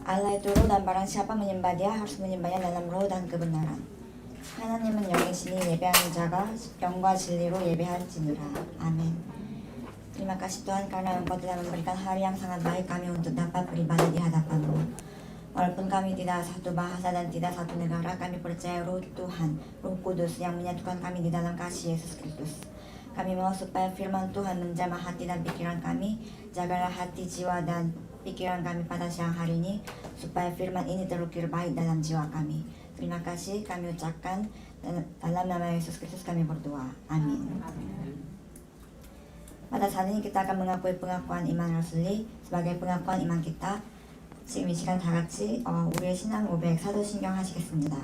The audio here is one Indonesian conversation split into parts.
Allah itu roh dan barang siapa menyembah dia harus menyembahnya dalam roh dan kebenaran. 하나님은 영이시니 예배하는 자가 영과 진리로 예배할지니라. Amin. Terima kasih Tuhan karena Engkau telah memberikan hari yang sangat baik kami untuk dapat beribadah di hadapan-Mu. Walaupun kami tidak satu bahasa dan tidak satu negara, kami percaya Roh Tuhan, Roh Kudus yang menyatukan kami di dalam kasih Yesus Kristus. Kami mau supaya firman Tuhan menjamah hati dan pikiran kami. Jagalah hati, jiwa, dan pikiran kami pada siang hari ini, supaya firman ini terukir baik dalam jiwa kami. Terima kasih kami ucapkan dalam nama Yesus Kristus kami berdoa. Amin. Pada saat ini kita akan mengakui pengakuan iman Rasuli. Sebagai pengakuan iman kita, 지금 이 시간 다 같이 우리의 신앙 고백 사도신경 하시겠습니다.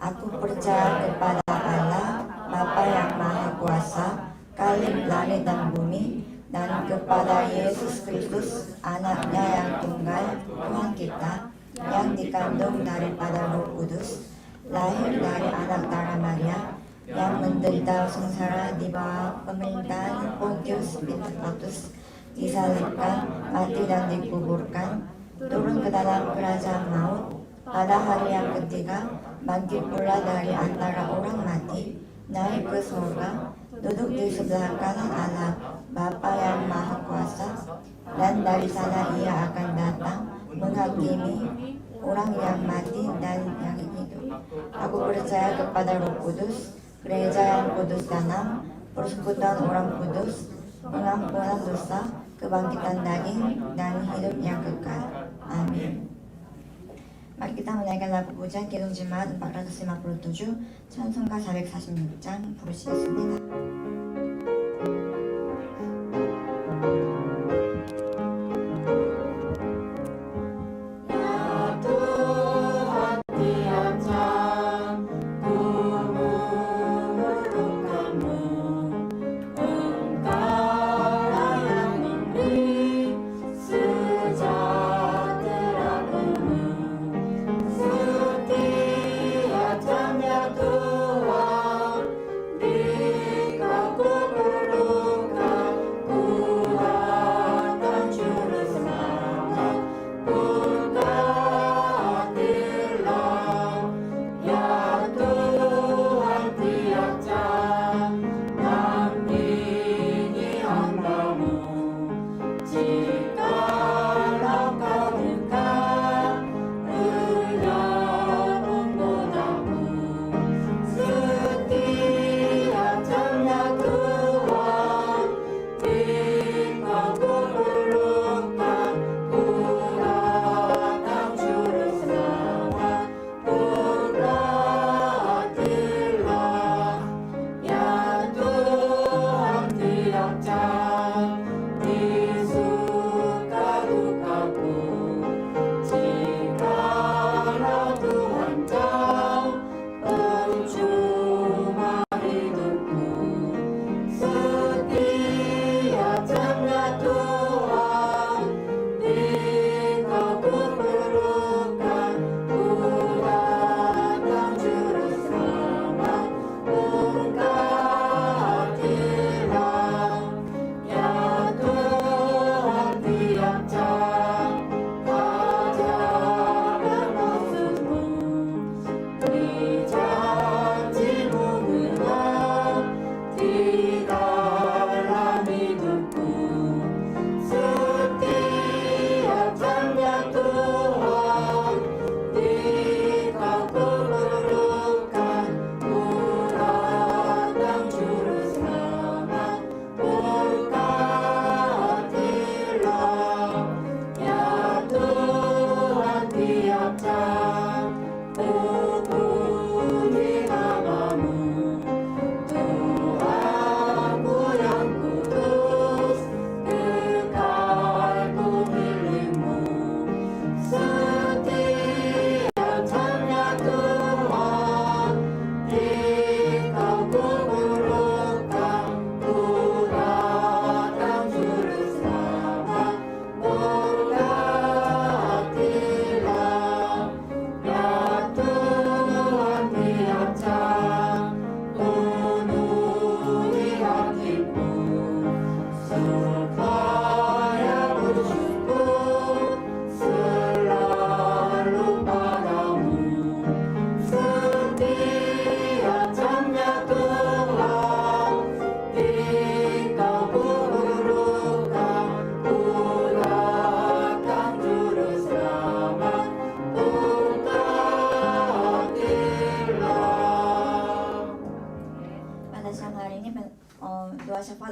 Aku percaya kepada Allah, Bapa yang Maha Kuasa, Khalif langit dan bumi, dan kepada Yesus Kristus, anaknya yang tunggal, Tuhan kita, yang dikandung daripada Roh Kudus, lahir dari anak darah Maria, yang menderita sengsara di bawah pemerintahan Pontius Pilatus, disalibkan, mati dan dikuburkan, turun ke dalam kerajaan maut, pada hari yang ketiga, bangkit pula dari antara orang mati, naik ke surga, duduk di sebelah kanan Allah, Bapa yang Maha Kuasa, dan dari sana ia akan datang menghakimi orang yang mati dan yang hidup. Aku percaya kepada Roh Kudus, gereja yang kudus dan am, persekutuan orang kudus, pengampunan dosa, kebangkitan daging, dan hidup yang kekal. Amin. Mari kita menaikkan lagu pujian Kidung Jemaat 457, 찬송가 446장 부르시겠습니다. Tuhan,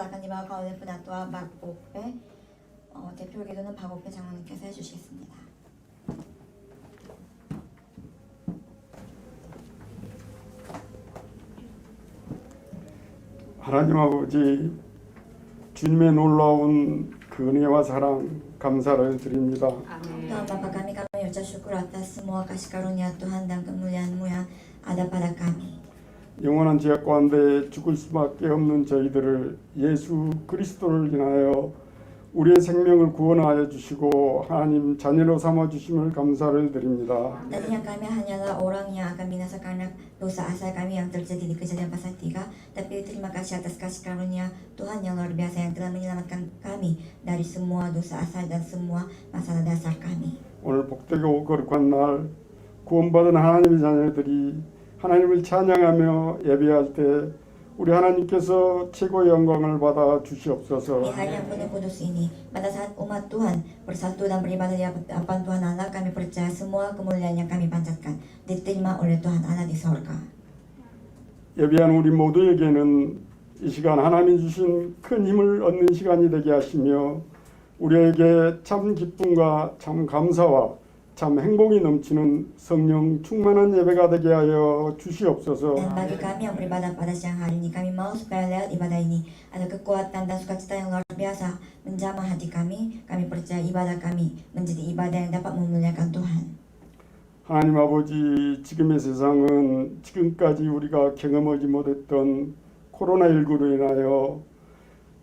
아까님과 가운데 분학도와 박옥배 대표 기도는 박옥배 장로님께서 해주시겠습니다. 하나님 아버지, 주님의 놀라운 그 은혜와 사랑 감사를 드립니다. Tuhan Bapa kami ucap syukur atas semua kasih karunia Tuhan dan kemuliaan-Mu yang ada pada kami. 영원한 죄악 가운데 죽을 수밖에 없는 저희들을 예수 그리스도를 인하여 우리의 생명을 구원하여 주시고 하나님 자녀로 삼아 주심을 감사를 드립니다. Tadinya kami hanyalah orang yang akan binasa karena dosa asal kami yang terjadi di Kejadian pasal 3, tapi terima kasih atas kasih karunia Tuhan yang luar biasa yang telah menyelamatkan kami dari semua dosa asal dan semua masalah dasar kami. 오늘 복되고 거룩한 날 구원받은 하나님의 자녀들이 하나님을 찬양하며 예배할 때 우리 하나님께서 최고의 영광을 받아 주시옵소서. Di hari yang penuh kudus ini, pada saat umat Tuhan bersatu dan beribadah di hadapan Tuhan Allah, kami percaya semua kemuliaan yang kami panjatkan diterima oleh Tuhan Allah di sorga. 예배한 우리 모두에게는 이 시간 하나님 주신 큰 힘을 얻는 시간이 되게 하시며 우리에게 참 기쁨과 참 감사와 참 행복이 넘치는 성령 충만한 예배가 되게 하여 주시옵소서. Dan bagi kami yang beribadah pada siang hari ini, kami mau supaya lewat ibadah ini ada kekuatan dan sukacita yang luar biasa menjamah hati kami. Kami percaya ibadah kami menjadi ibadah yang dapat memuliakan Tuhan. 하나님 아버지, 지금의 세상은 지금까지 우리가 경험하지 못했던 코로나19로 인하여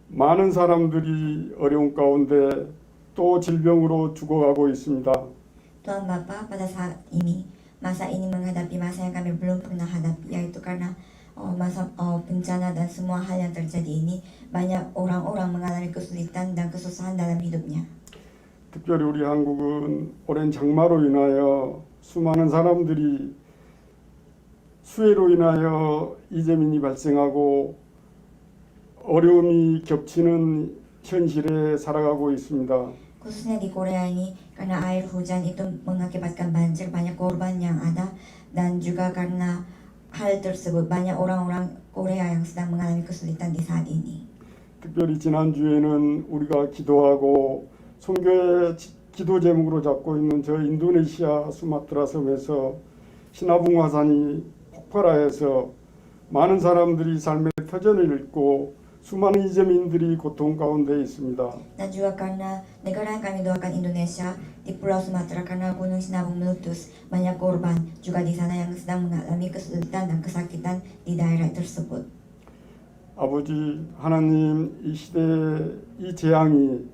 많은 사람들이 어려운 가운데 또 질병으로 죽어가고 있습니다. Tuhan Bapa, pada saat ini, masa ini menghadapi masa yang kami belum pernah hadapi, yaitu karena masa bencana dan semua hal yang terjadi ini, banyak orang-orang mengalami kesulitan dan kesusahan dalam hidupnya. 특별히 우리 한국은 오랜 장마로 인하여 수많은 사람들이 수해로 인하여 이재민이 발생하고 어려움이 겹치는 현실에 살아가고 있습니다. Khususnya di Korea ini, karena air hujan itu mengakibatkan banjir, banyak korban yang ada, dan juga karena hal tersebut banyak orang-orang Korea yang sedang mengalami kesulitan di saat ini. 특별히 지난주에는 우리가 기도하고 선교의 기도 제목으로 잡고 있는 저 인도네시아 수마트라 섬에서 시나붕 화산이 폭발하여서 많은 사람들이 삶의 터전을 잃고 수많은 이재민들이 고통 가운데 있습니다. Dan juga karena negara yang kami doakan Indonesia di Pulau Sumatera, karena gunung Sinabung meletus, banyak korban juga di sana yang sedang mengalami kesulitan dan kesakitan di daerah tersebut. 아버지 하나님, 이 시대의 이 재앙이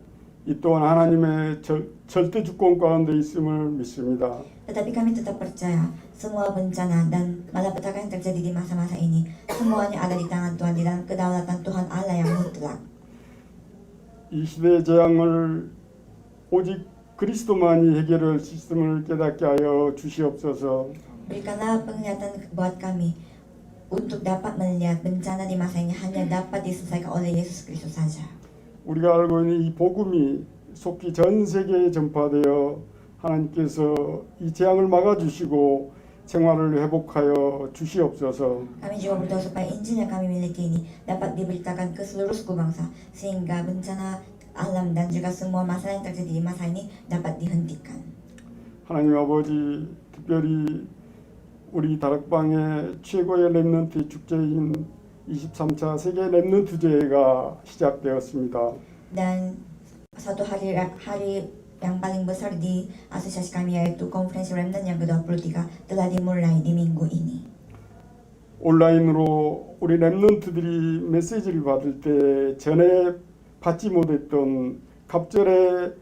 이 또한 하나님의 절대 주권 가운데 있음을 믿습니다. Tetapi kami tetap percaya semua bencana dan malapetaka yang terjadi di masa-masa ini semuanya ada di tangan Tuhan, di dalam kedaulatan Tuhan Allah yang mutlak. 이 시대의 재앙을 오직 그리스도만이 해결할 수 있음을 깨닫게 하여 주시옵소서. Berikanlah penglihatan buat kami untuk dapat melihat bencana di masa ini hanya dapat diselesaikan oleh Yesus Kristus saja. 우리가 알고 있는 이 복음이 속히 전 세계에 전파되어 하나님께서 이 재앙을 막아주시고 생활을 회복하여 주시옵소서. Kami juga berdoa supaya Injil yang kami miliki ini dapat diberitakan ke seluruh suku bangsa, sehingga bencana alam dan juga semua masalah yang terjadi di masa ini dapat dihentikan. 하나님 아버지, 특별히 우리 다락방의 최고의 렘넌트 축제인 23차 세계 렘넌트 대회가 시작되었습니다. Dan satu hari yang paling besar di asosiasi kami, yaitu konferensi Remnant yang ke-23 telah dimulai di minggu ini. 온라인으로 우리 렘넌트들이 메시지를 받을 때 전에 받지 못했던 갑절의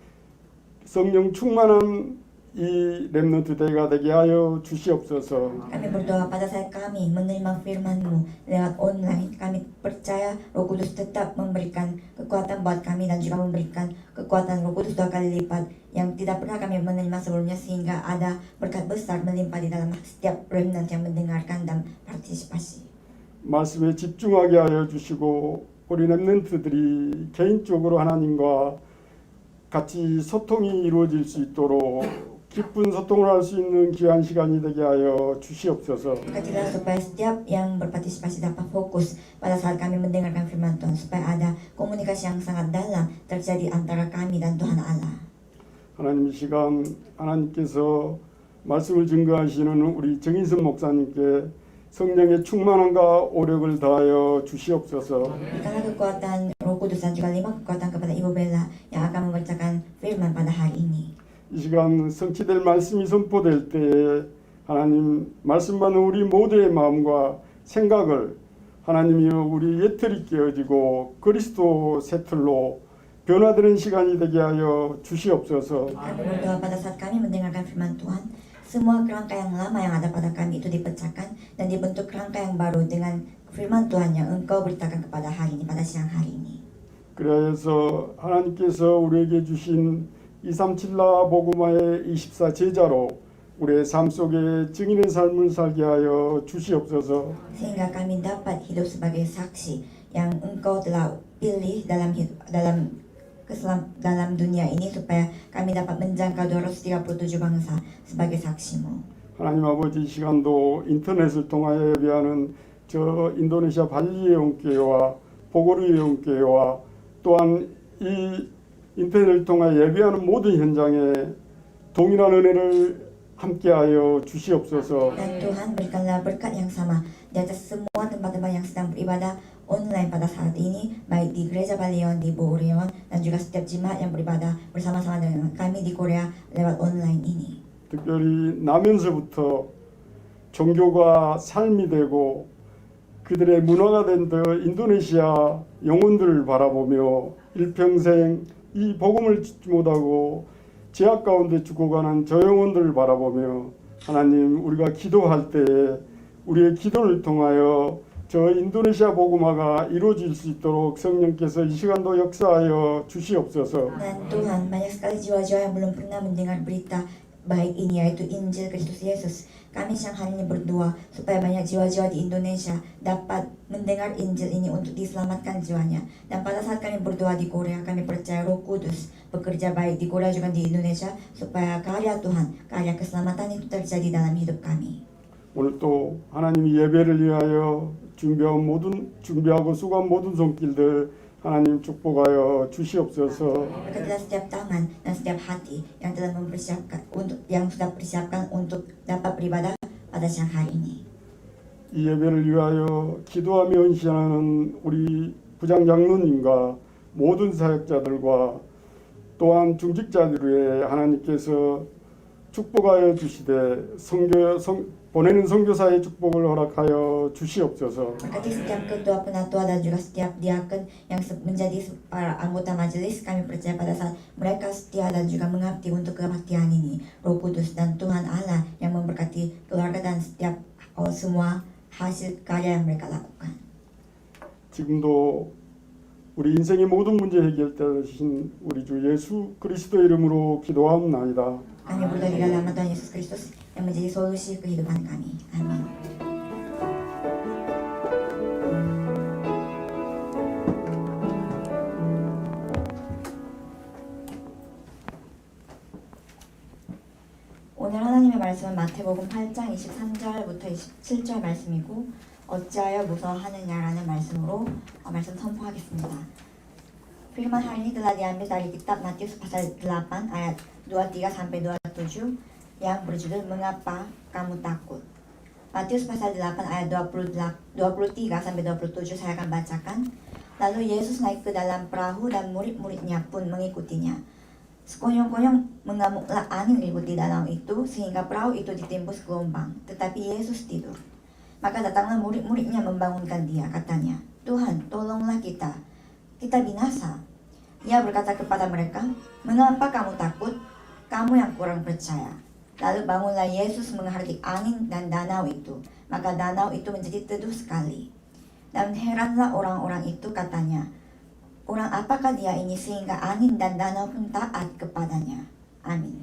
성령 충만한 이 렘넌트 대회가 되게 하여 주시옵소서. Kami berdoa pada saat kami menerima firman-Mu lewat online, kami percaya Roh Kudus tetap memberikan kekuatan buat kami dan juga memberikan kekuatan Roh Kudus 2 kali lipat yang tidak pernah kami menerima sebelumnya, sehingga ada berkat besar melimpah di dalam setiap remnant yang mendengarkan dan partisipasi. 말씀에 집중하게 하여 주시고 우리 렘넌트들이 개인적으로 하나님과 같이 소통이 이루어질 수 있도록 기쁜 소통을 할 수 있는 귀한 시간이 되게 하여 주시옵소서. Berkatilah supaya setiap yang berpartisipasi dapat fokus pada saat kami mendengarkan firman Tuhan, supaya ada komunikasi yang sangat dalam terjadi antara kami dan Tuhan Allah. 하나님 이 시간 하나님께서 말씀을 증거하시는 우리 정인선 목사님께 성령의 충만함과 오력을 다하여 주시옵소서. Berikanlah kekuatan Roh Kudus dan juga 5 kekuatan kepada Ibu Bella yang akan membacakan firman pada hari ini. 이 시간 성취될 말씀이 선포될 때에 하나님 말씀 받는 우리 모두의 마음과 생각을 하나님이여 우리 예틀이 깨어지고 그리스도 새틀로 변화되는 시간이 되게 하여 주시옵소서. Kami berdoa pada saat kami mendengarkan firman Tuhan, semua kerangka yang lama yang ada pada kami itu dipecahkan dan dibentuk kerangka yang baru dengan firman Tuhan yang Engkau beritakan kepada hari ini, pada siang hari ini. 그래서 하나님께서 우리에게 주신 237라 복음화의 24 제자로 우리의 삶 속에 증인의 삶을 살게 하여 주시옵소서. Sehingga kami dapat hidup sebagai saksi yang Engkau telah pilih dalam dunia ini, supaya kami dapat menjangkau 237 bangsa sebagai saksimu. 하나님 아버지 이 시간도 인터넷을 통하여 예배하는 저 인도네시아 발리의 영교회와 보고르의 영교회와 또한 이 인터넷을 통해 예배하는 모든 현장에 동일한 은혜를 함께하여 주시옵소서. Dan Tuhan berikanlah berkat yang sama di atas semua tempat-tempat yang sedang beribadah online pada saat ini, baik di Gereja Balion, di Bohurion, dan juga setiap jemaat yang beribadah bersama-sama dengan kami di Korea lewat online ini. 특별히 나면서부터 종교가 삶이 되고 그들의 문화가 된 더 인도네시아 영혼들을 바라보며 일평생 이 복음을 듣지 못하고 제약 가운데 죽어가는 저 영혼들을 바라보며 하나님 우리가 기도할 때에 우리의 기도를 통하여 저 인도네시아 복음화가 이루어질 수 있도록 성령께서 이 시간도 역사하여 주시옵소서. Dan Tuhan, banyak sekali jiwa-jiwa yang belum pernah mendengar berita baik ini, yaitu Injil Kristus Yesus. Kami siang hari ini berdoa supaya banyak jiwa-jiwa di Indonesia dapat mendengar Injil ini untuk diselamatkan jiwanya. Dan pada saat kami berdoa di Korea, kami percaya Roh Kudus bekerja baik di Korea juga di Indonesia, supaya karya Tuhan, karya keselamatan itu terjadi dalam hidup kami. 오늘 또 하나님이 예배를 위하여 준비하고 수고한 모든 손길들 하나님 축복하여 주시옵소서. Berkatilah setiap tangan dan setiap hati yang telah mempersiapkan yang sudah persiapkan untuk dapat beribadah pada siang hari ini. 이 예배를 위하여 기도하며 헌신하는 우리 부장 장로님과 모든 사역자들과 또한 중직자들 위해 하나님께서 축복하여 주시되 보내는 선교사의 축복을 허락하여 주시옵소서. Berkati setiap ketua penatua dan juga setiap diakon yang menjadi para anggota majelis, kami percaya pada saat mereka setia dan juga mengabdi untuk kebaktian ini, Roh Kudus dan Tuhan Allah yang memberkati keluarga dan setiap semua hasil karya yang mereka lakukan. 지금도 우리 인생의 모든 문제 해결되신 우리 주 예수 그리스도 이름으로 기도하옵나이다. Kami berdoa di dalam nama Tuhan Yesus Kristus yang menjadi solusi kehidupan kami. Amin. 오늘 하나님의 말씀은 마태복음 8장 23절부터 27절 말씀이고, 어찌하여 무서워하느냐라는 말씀으로 말씀 선포하겠습니다. Firman hari ini telah diambil dari kitab Matius pasal 8 ayat 23 sampai 27 yang berjudul Mengapa Kamu Takut. Matius pasal 8 ayat 23 sampai 27 saya akan bacakan. Lalu Yesus naik ke dalam perahu dan murid-muridnya pun mengikutinya. Sekonyong-konyong mengamuklah angin ribut di danau itu sehingga perahu itu ditembus gelombang, tetapi Yesus tidur. Maka datanglah murid-muridnya membangunkan dia, katanya, "Tuhan, tolonglah kita binasa." Ia berkata kepada mereka, "Mengapa kamu takut? Kamu yang kurang percaya." Lalu bangunlah Yesus menghardik angin dan danau itu. Maka danau itu menjadi teduh sekali. Dan heranlah orang-orang itu, katanya, "Orang apakah dia ini sehingga angin dan danau pun taat kepadanya?" Amin.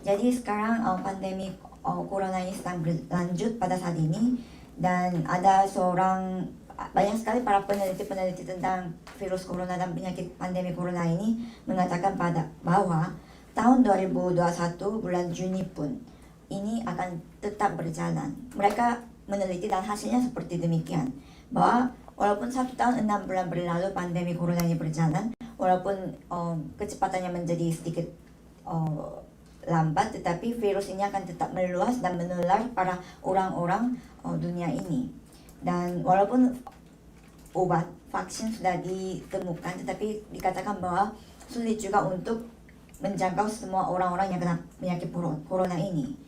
Jadi sekarang pandemi corona ini sedang berlanjut pada saat ini, dan ada banyak sekali para peneliti tentang virus corona dan penyakit pandemi corona ini mengatakan bahwa tahun 2021 bulan Juni pun ini akan tetap berjalan. Mereka meneliti dan hasilnya seperti demikian, bahwa walaupun 1 tahun 6 bulan berlalu pandemi corona ini berjalan, walaupun kecepatannya menjadi sedikit lambat, tetapi virus ini akan tetap meluas dan menular pada orang-orang dunia ini. Dan walaupun obat vaksin sudah ditemukan, tetapi dikatakan bahwa sulit juga untuk menjangkau semua orang-orang yang kena penyakit corona ini.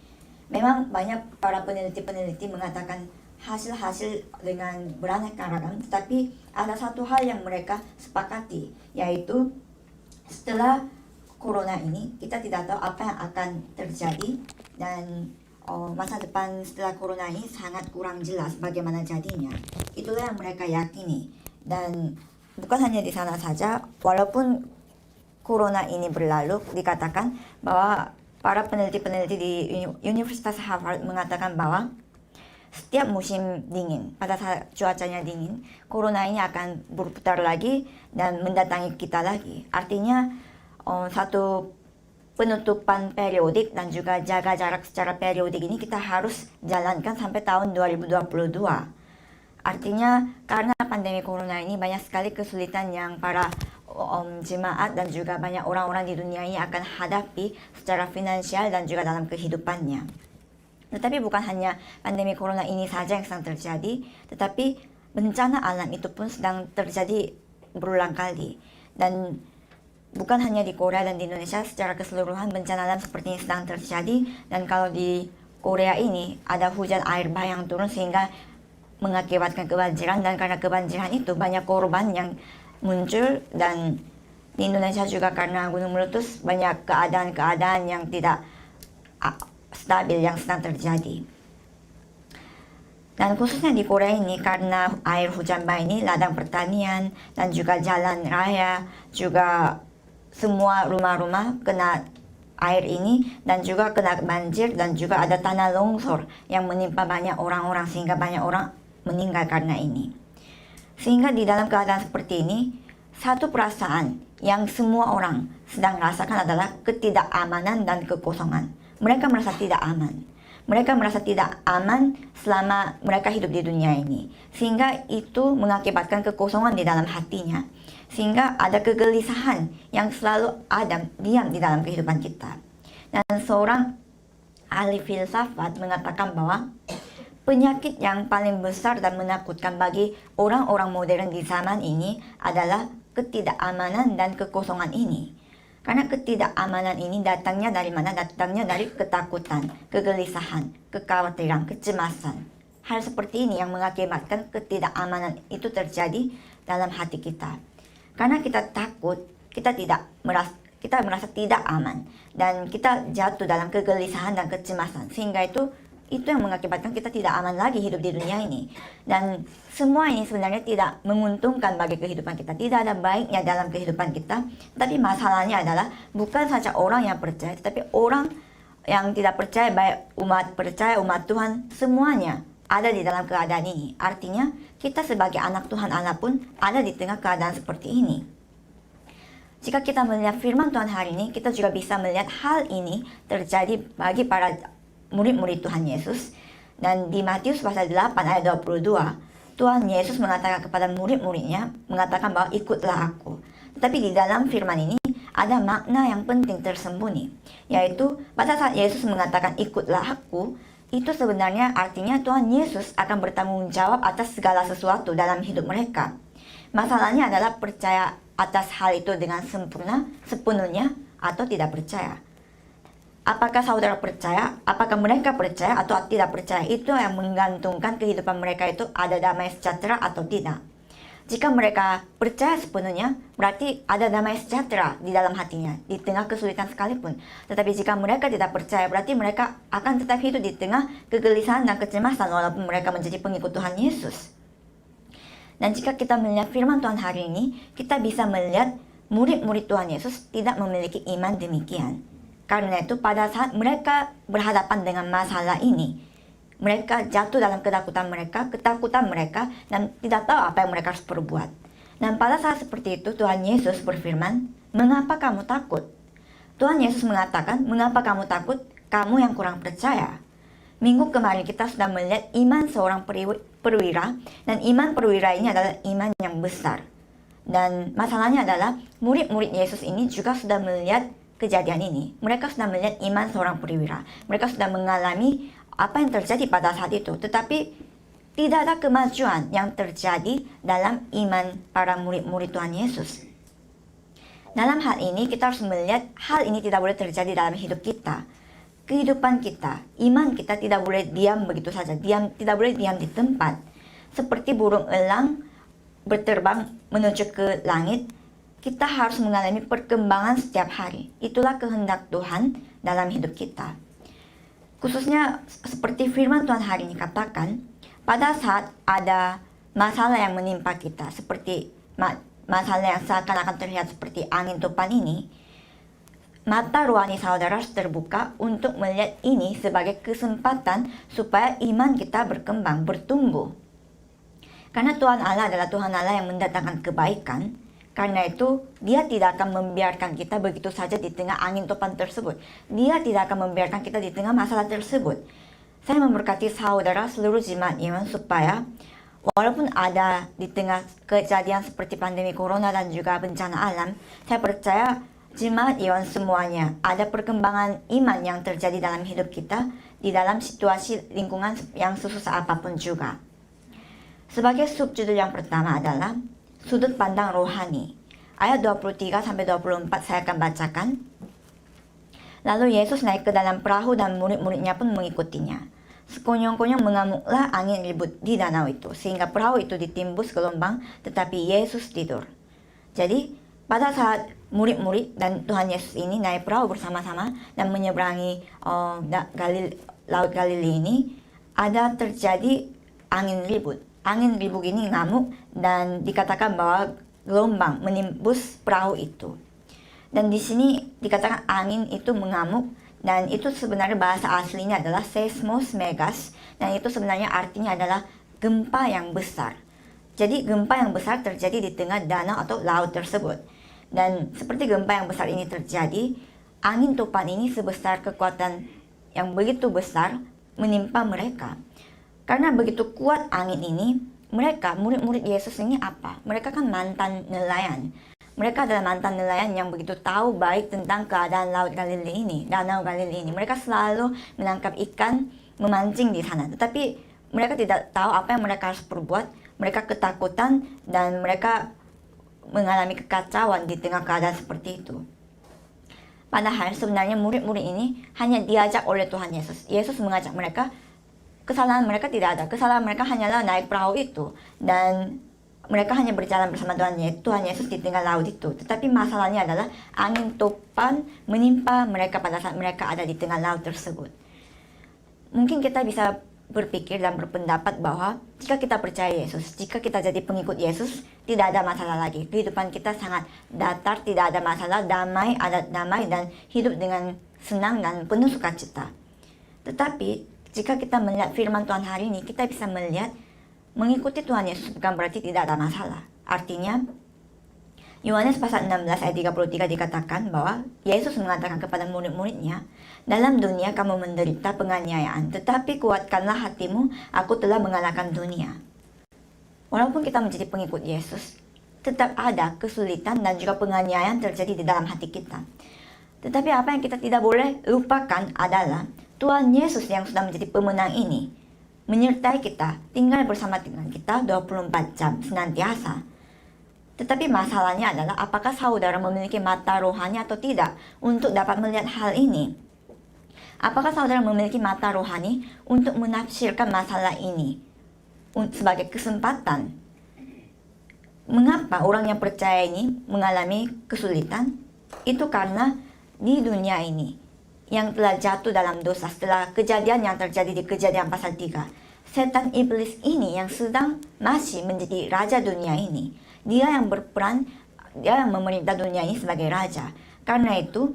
Memang banyak para peneliti-peneliti mengatakan hasil-hasil dengan beraneka ragam, tetapi ada satu hal yang mereka sepakati, yaitu setelah corona ini kita tidak tahu apa yang akan terjadi, dan masa depan setelah corona ini sangat kurang jelas bagaimana jadinya. Itulah yang mereka yakini. Dan bukan hanya di sana saja, walaupun corona ini berlalu, dikatakan bahwa para peneliti-peneliti di Universitas Harvard mengatakan bahwa setiap musim dingin, pada saat cuacanya dingin, corona ini akan berputar lagi dan mendatangi kita lagi. Artinya satu penutupan periodik dan juga jaga jarak secara periodik ini kita harus jalankan sampai tahun 2022. Artinya karena pandemi corona ini banyak sekali kesulitan yang para jemaat dan juga banyak orang-orang di dunia ini akan hadapi secara finansial dan juga dalam kehidupannya. Tetapi bukan hanya pandemi corona ini saja yang sedang terjadi, tetapi bencana alam itu pun sedang terjadi berulang kali. Dan bukan hanya di Korea dan di Indonesia, secara keseluruhan bencana alam seperti ini sedang terjadi. Dan kalau di Korea ini ada hujan air bah yang turun sehingga mengakibatkan kebanjiran, dan karena kebanjiran itu banyak korban yang muncul. Dan di Indonesia juga karena gunung meletus banyak keadaan-keadaan yang tidak stabil yang sedang terjadi. Dan khususnya di Korea ini karena air hujan bah ini, ladang pertanian dan juga jalan raya, juga semua rumah-rumah kena air ini dan juga kena banjir, dan juga ada tanah longsor yang menimpa banyak orang-orang sehingga banyak orang meninggal karena ini. Sehingga di dalam keadaan seperti ini, satu perasaan yang semua orang sedang rasakan adalah ketidakamanan dan kekosongan. Mereka merasa tidak aman. Mereka merasa tidak aman selama mereka hidup di dunia ini. Sehingga itu mengakibatkan kekosongan di dalam hatinya. Sehingga ada kegelisahan yang selalu ada diam di dalam kehidupan kita. Dan seorang ahli filsafat mengatakan bahwa penyakit yang paling besar dan menakutkan bagi orang-orang modern di zaman ini adalah ketidakamanan dan kekosongan ini. Karena ketidakamanan ini datangnya dari mana? Datangnya dari ketakutan, kegelisahan, kekhawatiran, kecemasan. Hal seperti ini yang mengakibatkan ketidakamanan itu terjadi dalam hati kita. Karena kita takut, kita merasa tidak aman, dan kita jatuh dalam kegelisahan dan kecemasan, sehingga itu yang mengakibatkan kita tidak aman lagi hidup di dunia ini. Dan semua ini sebenarnya tidak menguntungkan bagi kehidupan kita, tidak ada baiknya dalam kehidupan kita. Tapi masalahnya adalah bukan saja orang yang percaya, tetapi orang yang tidak percaya, baik umat percaya, umat Tuhan, semuanya ada di dalam keadaan ini. Artinya kita sebagai anak Tuhan Allah pun ada di tengah keadaan seperti ini. Jika kita melihat firman Tuhan hari ini, kita juga bisa melihat hal ini terjadi bagi para murid-murid Tuhan Yesus. Dan di Matius pasal 8 ayat 22, Tuhan Yesus mengatakan kepada murid-muridnya, mengatakan bahwa ikutlah aku. Tetapi di dalam firman ini ada makna yang penting tersembunyi, yaitu pada saat Yesus mengatakan ikutlah aku, itu sebenarnya artinya Tuhan Yesus akan bertanggung jawab atas segala sesuatu dalam hidup mereka. Masalahnya adalah percaya atas hal itu dengan sepenuhnya atau tidak percaya. Apakah saudara percaya, apakah mereka percaya atau tidak percaya, itu yang menggantungkan kehidupan mereka itu ada damai sejahtera atau tidak. Jika mereka percaya sepenuhnya, berarti ada damai sejahtera di dalam hatinya, di tengah kesulitan sekalipun. Tetapi jika mereka tidak percaya, berarti mereka akan tetap hidup di tengah kegelisahan dan kecemasan walaupun mereka menjadi pengikut Tuhan Yesus. Dan jika kita melihat firman Tuhan hari ini, kita bisa melihat murid-murid Tuhan Yesus tidak memiliki iman demikian. Karena itu pada saat mereka berhadapan dengan masalah ini, mereka jatuh dalam ketakutan mereka dan tidak tahu apa yang mereka harus perbuat. Dan pada saat seperti itu Tuhan Yesus berfirman, "Mengapa kamu takut? Tuhan Yesus mengatakan, mengapa kamu takut? Kamu yang kurang percaya. Minggu kemarin kita sudah melihat iman seorang perwira, dan iman perwira ini adalah iman yang besar. Dan masalahnya adalah murid-murid Yesus ini juga sudah melihat kejadian ini. Mereka sudah melihat iman seorang perwira. Mereka sudah mengalami apa yang terjadi pada saat itu. Tetapi tidak ada kemajuan yang terjadi dalam iman para murid-murid Tuhan Yesus. Dalam hal ini kita harus melihat hal ini tidak boleh terjadi dalam hidup kita. Kehidupan kita, iman kita tidak boleh diam begitu saja. Tidak boleh diam di tempat. Seperti burung elang berterbang menuju ke langit, kita harus mengalami perkembangan setiap hari. Itulah kehendak Tuhan dalam hidup kita. Khususnya seperti firman Tuhan hari ini katakan, pada saat ada masalah yang menimpa kita, seperti masalah yang seakan-akan terlihat seperti angin topan ini, mata rohani saudara harus terbuka untuk melihat ini sebagai kesempatan supaya iman kita berkembang, bertumbuh. Karena Tuhan Allah adalah Tuhan Allah yang mendatangkan kebaikan. Karena itu, Dia tidak akan membiarkan kita begitu saja di tengah angin topan tersebut. Dia tidak akan membiarkan kita di tengah masalah tersebut. Saya memberkati saudara seluruh jemaat iman supaya walaupun ada di tengah kejadian seperti pandemi corona dan juga bencana alam, saya percaya jemaat Iwan semuanya ada perkembangan iman yang terjadi dalam hidup kita di dalam situasi lingkungan yang susah apapun juga. Sebagai subjudul yang pertama adalah sudut pandang rohani. Ayat 23-24 saya akan bacakan. Lalu Yesus naik ke dalam perahu dan murid-muridnya pun mengikutinya. Sekonyong-konyong mengamuklah angin ribut di danau itu, sehingga perahu itu ditimbus gelombang, tetapi Yesus tidur. Jadi, pada saat murid-murid dan Tuhan Yesus ini naik perahu bersama-sama dan menyeberangi Laut Galilea ini, ada terjadi angin ribut. Angin ribut ini ngamuk dan dikatakan bahwa gelombang menimbus perahu itu. Dan di sini dikatakan angin itu mengamuk. Dan itu sebenarnya bahasa aslinya adalah seismos megas. Dan itu sebenarnya artinya adalah gempa yang besar. Jadi gempa yang besar terjadi di tengah danau atau laut tersebut. Dan seperti gempa yang besar ini terjadi, angin topan ini sebesar kekuatan yang begitu besar menimpa mereka. Karena begitu kuat angin ini, mereka, murid-murid Yesus ini apa? Mereka kan mantan nelayan. Mereka adalah mantan nelayan yang begitu tahu baik tentang keadaan Laut Galilea ini, Danau Galilea ini. Mereka selalu menangkap ikan, memancing di sana. Tetapi mereka tidak tahu apa yang mereka harus perbuat. Mereka ketakutan dan mereka mengalami kekacauan di tengah keadaan seperti itu. Padahal sebenarnya murid-murid ini hanya diajak oleh Tuhan Yesus. Yesus mengajak mereka, kesalahan mereka tidak ada. Kesalahan mereka hanyalah naik perahu itu. Dan mereka hanya berjalan bersama Tuhan Yesus di tengah laut itu. Tetapi masalahnya adalah angin topan menimpa mereka pada saat mereka ada di tengah laut tersebut. Mungkin kita bisa berpikir dan berpendapat bahwa jika kita percaya Yesus, jika kita jadi pengikut Yesus, tidak ada masalah lagi. Kehidupan kita sangat datar, tidak ada masalah, damai, ada damai dan hidup dengan senang dan penuh sukacita. Tetapi jika kita melihat firman Tuhan hari ini, kita bisa melihat mengikuti Tuhan Yesus bukan berarti tidak ada masalah. Artinya, Yohanes pasal 16 ayat 33 dikatakan bahwa Yesus mengatakan kepada murid-muridnya, dalam dunia kamu menderita penganiayaan, tetapi kuatkanlah hatimu, aku telah mengalahkan dunia. Walaupun kita menjadi pengikut Yesus, tetap ada kesulitan dan juga penganiayaan terjadi di dalam hati kita. Tetapi apa yang kita tidak boleh lupakan adalah Tuhan Yesus yang sudah menjadi pemenang ini menyertai kita, tinggal bersama dengan kita 24 jam senantiasa. Tetapi masalahnya adalah apakah saudara memiliki mata rohani atau tidak untuk dapat melihat hal ini? Apakah saudara memiliki mata rohani untuk menafsirkan masalah ini sebagai kesempatan? Mengapa orang yang percaya ini mengalami kesulitan? Itu karena di dunia ini yang telah jatuh dalam dosa setelah kejadian yang terjadi di Kejadian pasal 3. Setan iblis ini yang sedang masih menjadi raja dunia ini. Dia yang berperan, dia yang memerintah dunia ini sebagai raja. Karena itu,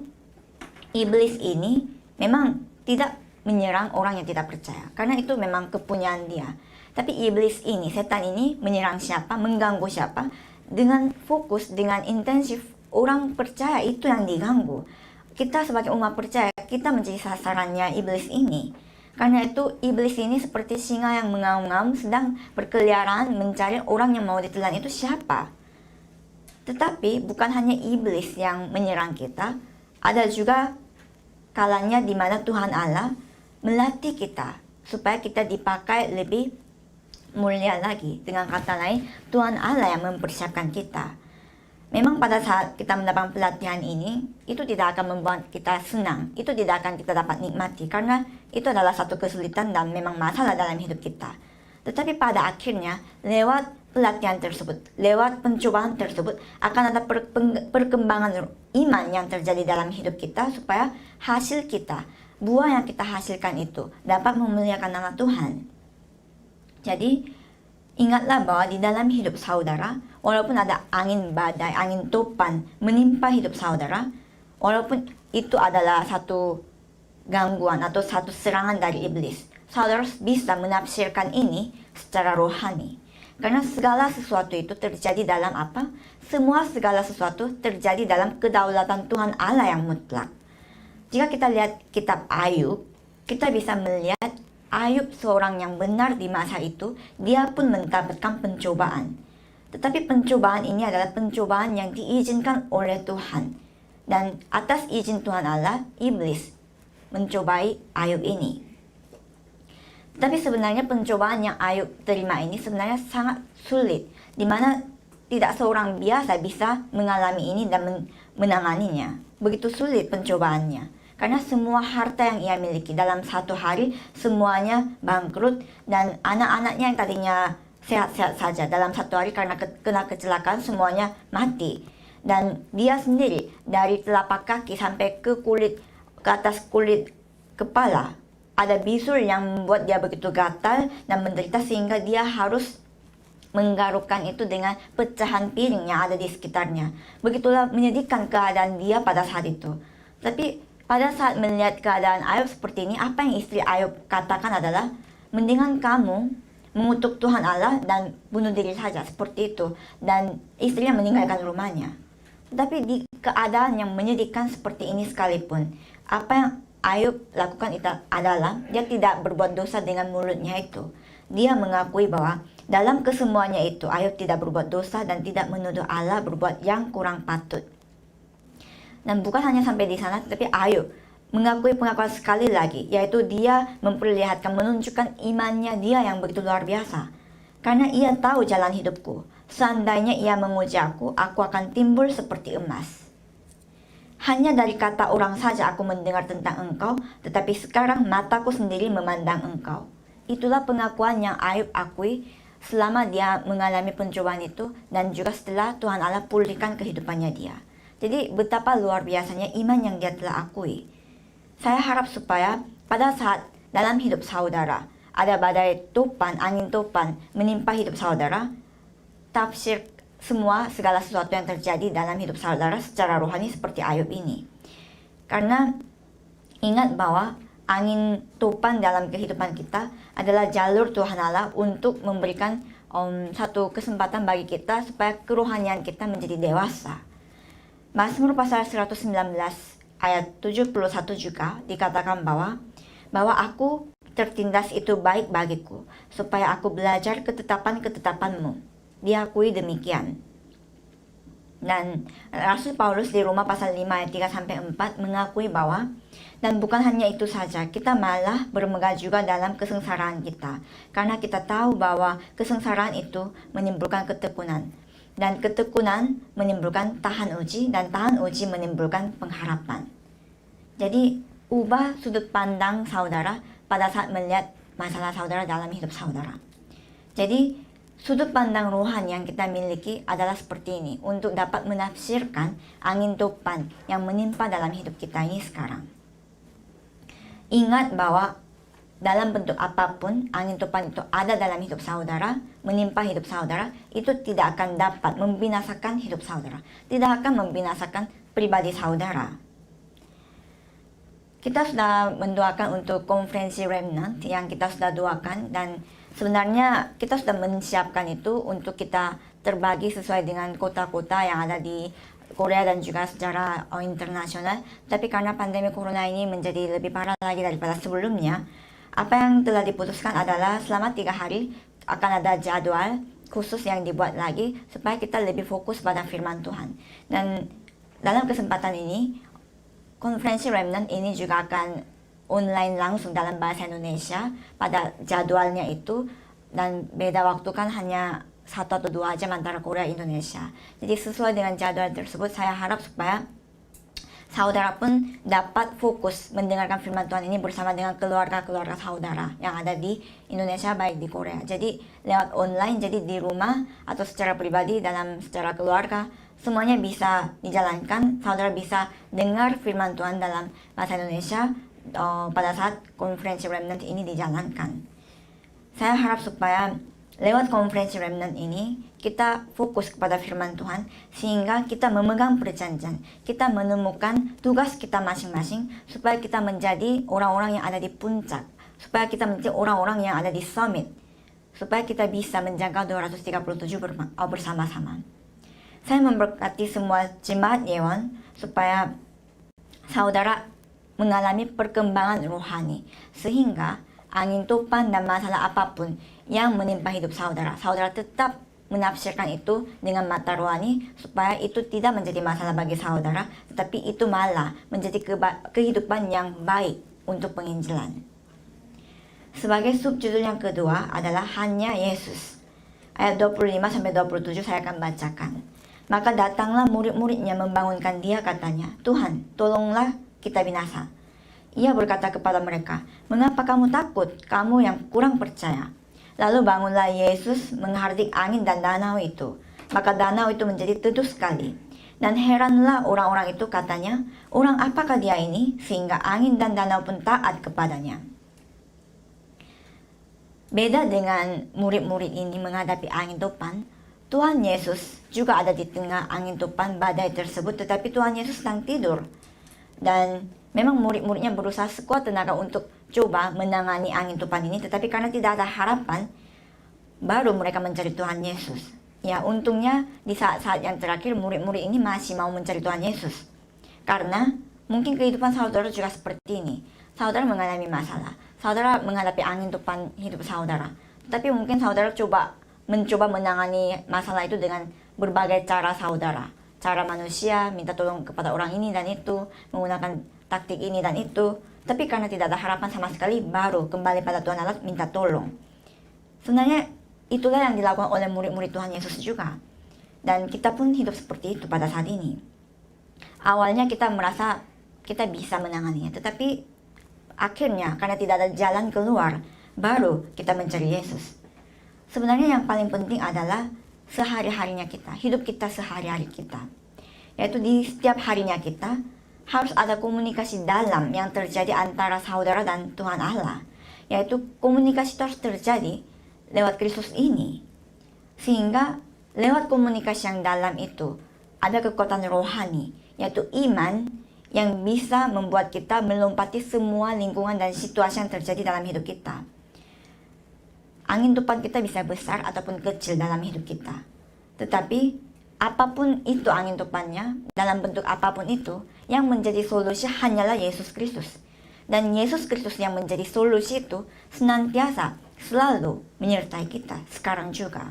iblis ini memang tidak menyerang orang yang tidak percaya. Karena itu memang kepunyaan dia. Tapi iblis ini, setan ini menyerang siapa, mengganggu siapa, dengan fokus, dengan intensif orang percaya itu yang diganggu. kita sebagai umat percaya, kita menjadi sasarannya iblis ini. Karena itu iblis ini seperti singa yang mengaum-ngaum sedang berkeliaran mencari orang yang mau ditelan itu siapa. Tetapi bukan hanya iblis yang menyerang kita, ada juga kalanya di mana Tuhan Allah melatih kita supaya kita dipakai lebih mulia lagi. Dengan kata lain, Tuhan Allah yang mempersiapkan kita. Memang pada saat kita mendapat pelatihan ini, itu tidak akan membuat kita senang, itu tidak akan kita dapat nikmati, karena itu adalah satu kesulitan dan memang masalah dalam hidup kita. Tetapi pada akhirnya, lewat pelatihan tersebut, lewat pencobaan tersebut, akan ada perkembangan iman yang terjadi dalam hidup kita, supaya hasil kita, buah yang kita hasilkan itu dapat memuliakan nama Tuhan. Jadi, ingatlah bahwa di dalam hidup saudara, walaupun ada angin badai, angin topan menimpa hidup saudara, walaupun itu adalah satu gangguan atau satu serangan dari iblis, saudara bisa menafsirkan ini secara rohani. Karena segala sesuatu itu terjadi dalam apa? Semua segala sesuatu terjadi dalam kedaulatan Tuhan Allah yang mutlak. Jika kita lihat kitab Ayub, kita bisa melihat Ayub seorang yang benar di masa itu, dia pun mendapatkan pencobaan. Tetapi pencobaan ini adalah pencobaan yang diizinkan oleh Tuhan. Dan atas izin Tuhan Allah, iblis mencobai Ayub ini. Tapi sebenarnya pencobaan yang Ayub terima ini sebenarnya sangat sulit, di mana tidak seorang biasa bisa mengalami ini dan menanganinya. Begitu sulit pencobaannya. Karena semua harta yang ia miliki dalam satu hari semuanya bangkrut, dan anak-anaknya yang tadinya sehat-sehat saja dalam satu hari karena kena kecelakaan semuanya mati. Dan dia sendiri dari telapak kaki sampai ke atas kulit kepala ada bisul yang membuat dia begitu gatal dan menderita, sehingga dia harus menggarukkan itu dengan pecahan piring yang ada di sekitarnya. Begitulah menyedihkan keadaan dia pada saat itu. Tapi pada saat melihat keadaan Ayub seperti ini, apa yang istri Ayub katakan adalah, mendingan kamu mengutuk Tuhan Allah dan bunuh diri saja, seperti itu. Dan istrinya meninggalkan rumahnya. Tapi di keadaan yang menyedihkan seperti ini sekalipun, apa yang Ayub lakukan itu adalah, dia tidak berbuat dosa dengan mulutnya itu. Dia mengakui bahwa dalam kesemuanya itu Ayub tidak berbuat dosa dan tidak menuduh Allah berbuat yang kurang patut. Dan bukan hanya sampai di sana, tetapi Ayub mengakui pengakuan sekali lagi, yaitu dia memperlihatkan, menunjukkan imannya dia yang begitu luar biasa. Karena ia tahu jalan hidupku, seandainya ia menguji aku akan timbul seperti emas. Hanya dari kata orang saja aku mendengar tentang engkau, tetapi sekarang mataku sendiri memandang engkau. Itulah pengakuan yang Ayub akui selama dia mengalami pencobaan itu, dan juga setelah Tuhan Allah pulihkan kehidupannya dia. Jadi betapa luar biasanya iman yang dia telah akui. Saya harap supaya pada saat dalam hidup saudara ada badai topan, angin topan menimpa hidup saudara, tafsir semua segala sesuatu yang terjadi dalam hidup saudara secara rohani seperti Ayub ini. Karena ingat bahwa angin topan dalam kehidupan kita adalah jalur Tuhan Allah untuk memberikan satu kesempatan bagi kita supaya kerohanian kita menjadi dewasa. Mazmur pasal 119 ayat 71 juga dikatakan bahwa aku tertindas itu baik bagiku, supaya aku belajar ketetapan-ketetapanmu. Diakui demikian. Dan Rasul Paulus di Roma pasal 5 ayat 3-4 mengakui bahwa, dan bukan hanya itu saja, kita malah bermegah juga dalam kesengsaraan kita, karena kita tahu bahwa kesengsaraan itu menimbulkan ketekunan, dan ketekunan menimbulkan tahan uji, dan tahan uji menimbulkan pengharapan. Jadi ubah sudut pandang saudara pada saat melihat masalah saudara dalam hidup saudara. Jadi sudut pandang rohani yang kita miliki adalah seperti ini, untuk dapat menafsirkan angin topan yang menimpa dalam hidup kita ini sekarang. Ingat bahwa dalam bentuk apapun angin topan itu ada dalam hidup saudara, menimpa hidup saudara, itu tidak akan dapat membinasakan hidup saudara, tidak akan membinasakan pribadi saudara. Kita sudah mendoakan untuk konferensi Remnant yang kita sudah doakan, dan sebenarnya kita sudah menyiapkan itu untuk kita terbagi sesuai dengan kota-kota yang ada di Korea dan juga secara internasional. Tapi karena pandemi corona ini menjadi lebih parah lagi daripada sebelumnya, apa yang telah diputuskan adalah selama 3 hari akan ada jadwal khusus yang dibuat lagi supaya kita lebih fokus pada firman Tuhan. Dan dalam kesempatan ini, konferensi Remnant ini juga akan online langsung dalam bahasa Indonesia pada jadwalnya itu, dan beda waktu kan hanya 1 atau 2 jam antara Korea dan Indonesia. Jadi sesuai dengan jadwal tersebut, saya harap supaya saudara pun dapat fokus mendengarkan firman Tuhan ini bersama dengan keluarga-keluarga saudara yang ada di Indonesia baik di Korea. Jadi lewat online, jadi di rumah atau secara pribadi secara keluarga, semuanya bisa dijalankan. Saudara bisa dengar firman Tuhan dalam bahasa Indonesia pada saat konferensi Remnant ini dijalankan. Saya harap supaya lewat konferensi Remnant ini, kita fokus kepada firman Tuhan, sehingga kita memegang perjanjian, kita menemukan tugas kita masing-masing, supaya kita menjadi orang-orang yang ada di puncak, supaya kita menjadi orang-orang yang ada di summit, supaya kita bisa menjaga 237 bersama-sama. Saya memberkati semua jemaat Yeon, supaya saudara mengalami perkembangan rohani, sehingga angin topan dan masalah apapun yang menimpa hidup saudara, saudara tetap menafsirkan itu dengan mata rohani, supaya itu tidak menjadi masalah bagi saudara, tetapi itu malah menjadi kehidupan yang baik untuk penginjilan. Sebagai subjudul yang kedua adalah hanya Yesus. Ayat 25-27 saya akan bacakan. Maka datanglah murid-muridnya membangunkan dia, katanya, Tuhan, tolonglah kita binasa. Ia berkata kepada mereka, mengapa kamu takut, kamu yang kurang percaya? Lalu bangunlah Yesus menghardik angin dan danau itu. Maka danau itu menjadi teduh sekali. Dan heranlah orang-orang itu, katanya, orang apakah dia ini sehingga angin dan danau pun taat kepadanya. Beda dengan murid-murid ini menghadapi angin topan, Tuhan Yesus juga ada di tengah angin topan badai tersebut, tetapi Tuhan Yesus sedang tidur. Dan memang murid-muridnya berusaha sekuat tenaga untuk coba menangani angin topan ini, tetapi karena tidak ada harapan, baru mereka mencari Tuhan Yesus. Ya, untungnya di saat-saat yang terakhir murid-murid ini masih mau mencari Tuhan Yesus. Karena mungkin kehidupan saudara juga seperti ini. Saudara mengalami masalah, saudara menghadapi angin topan hidup saudara. Tapi mungkin saudara mencoba menangani masalah itu dengan berbagai cara saudara. Cara manusia, minta tolong kepada orang ini dan itu, menggunakan taktik ini dan itu. Tapi karena tidak ada harapan sama sekali, baru kembali pada Tuhan Allah minta tolong. Sebenarnya itulah yang dilakukan oleh murid-murid Tuhan Yesus juga. Dan kita pun hidup seperti itu pada saat ini. Awalnya kita merasa kita bisa menanganinya, tetapi akhirnya karena tidak ada jalan keluar, baru kita mencari Yesus. Sebenarnya yang paling penting adalah sehari-harinya kita, hidup kita sehari-hari kita. Yaitu di setiap harinya kita, harus ada komunikasi dalam yang terjadi antara saudara dan Tuhan Allah. Yaitu komunikasi terus terjadi lewat Kristus ini. Sehingga lewat komunikasi yang dalam itu, ada kekuatan rohani, yaitu iman yang bisa membuat kita melompati semua lingkungan dan situasi yang terjadi dalam hidup kita. Angin topan kita bisa besar ataupun kecil dalam hidup kita. Tetapi apapun itu angin topannya, dalam bentuk apapun itu, yang menjadi solusi hanyalah Yesus Kristus. Dan Yesus Kristus yang menjadi solusi itu senantiasa selalu menyertai kita sekarang juga.